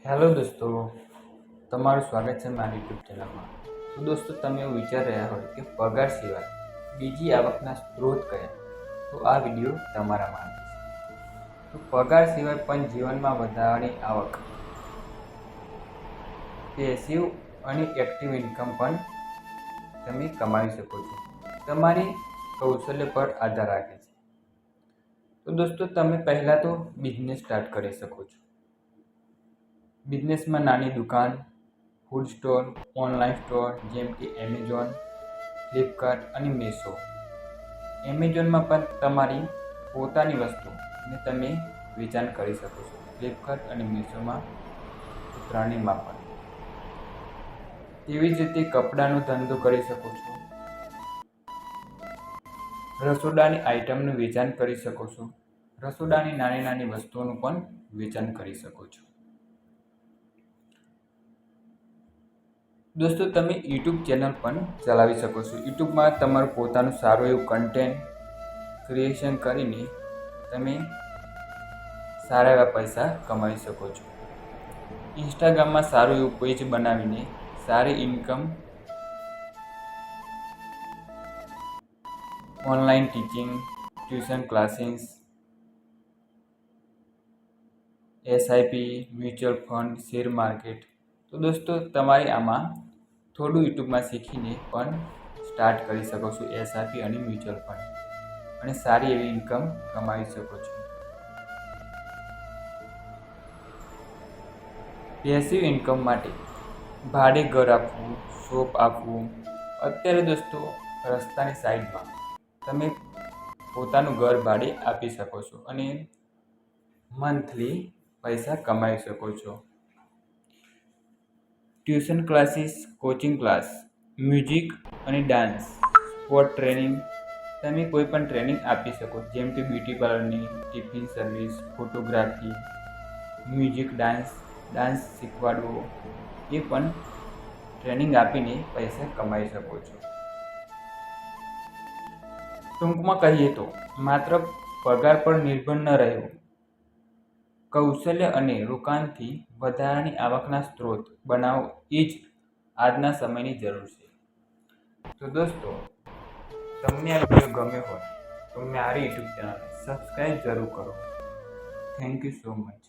Hello દોસ્તો, તમારું સ્વાગત છે મારી યુટ્યુબ ચેનલમાં. તો દોસ્તો, તમે એવું વિચારી રહ્યા હોય કે પગાર સિવાય બીજી આવકના સ્ત્રોત કયા, તો આ વિડીયો તમારા માટે છે. તો પગાર સિવાય પણ જીવનમાં વધારાની આવક, પેસિવ અને એક્ટિવ ઇન્કમ પણ તમે કમાવી શકો છો. તમારી કૌશલ્ય પર આધાર રાખે છે. તો દોસ્તો, તમે પહેલાં તો બિઝનેસ સ્ટાર્ટ કરી શકો છો. બિઝનેસમાં નાની દુકાન, ફૂડ સ્ટોર, ઓનલાઈન સ્ટોર જેમ કે એમેઝોન, ફ્લિપકાર્ટ અને મીશો. એમેઝોનમાં પણ તમારી પોતાની વસ્તુને તમે વેચાણ કરી શકો છો. ફ્લિપકાર્ટ અને મીશોમાં ત્રણેયમાં પણ. તેવી જ રીતે કપડાનો ધંધો કરી શકો છો. રસોડાની આઇટમનું વેચાણ કરી શકો છો. રસોડાની નાની નાની વસ્તુઓનું પણ વેચાણ કરી શકો છો. દોસ્તો, તમે યુટ્યુબ ચેનલ પણ ચલાવી શકો છો. યુટ્યુબમાં તમારું પોતાનું સારું એવું કન્ટેન્ટ ક્રિએશન કરીને તમે સારા એવા પૈસા કમાઈ શકો છો. ઇન્સ્ટાગ્રામમાં સારું એવું પેજ બનાવીને સારી income, online teaching, tuition classes, SIP, mutual fund, share market. તો દોસ્તો, તમારે આમાં થોડું યુટ્યુબમાં શીખીને પણ સ્ટાર્ટ કરી શકો છો એસઆઈપી અને મ્યુચ્યુઅલ ફંડ, અને સારી એવી ઇન્કમ કમાવી શકો છો. પેસિવ ઇન્કમ માટે ભાડે ઘર આપવું, શોપ આપવું. અત્યારે દોસ્તો, રસ્તાની સાઈડમાં તમે પોતાનું ઘર ભાડે આપી શકો છો અને મંથલી પૈસા કમાઈ શકો છો. Tuition classes, coaching class, music અને ડાન્સ, સ્પોર્ટ ટ્રેનિંગ. તમે કોઈ પણ ટ્રેનિંગ આપી શકો, જેમ કે બ્યુટી પાર્લરની, tiffin service, photography, music, dance શીખવાડવો. એ પણ ટ્રેનિંગ આપીને પૈસા કમાઈ શકો છો. ટૂંકમાં કહીએ તો માત્ર પગાર પર નિર્ભર ન રહેવું, કૌશલ્ય અને રોકાણથી વધારાની આવકના સ્ત્રોત બનાવો એ જ આજના સમયની જરૂર છે. તો દોસ્તો, તમને આ વિડીયો ગમ્યો હોય તો મારી યુટ્યુબ ચેનલને સબસ્ક્રાઈબ જરૂર કરો. Thank you so much.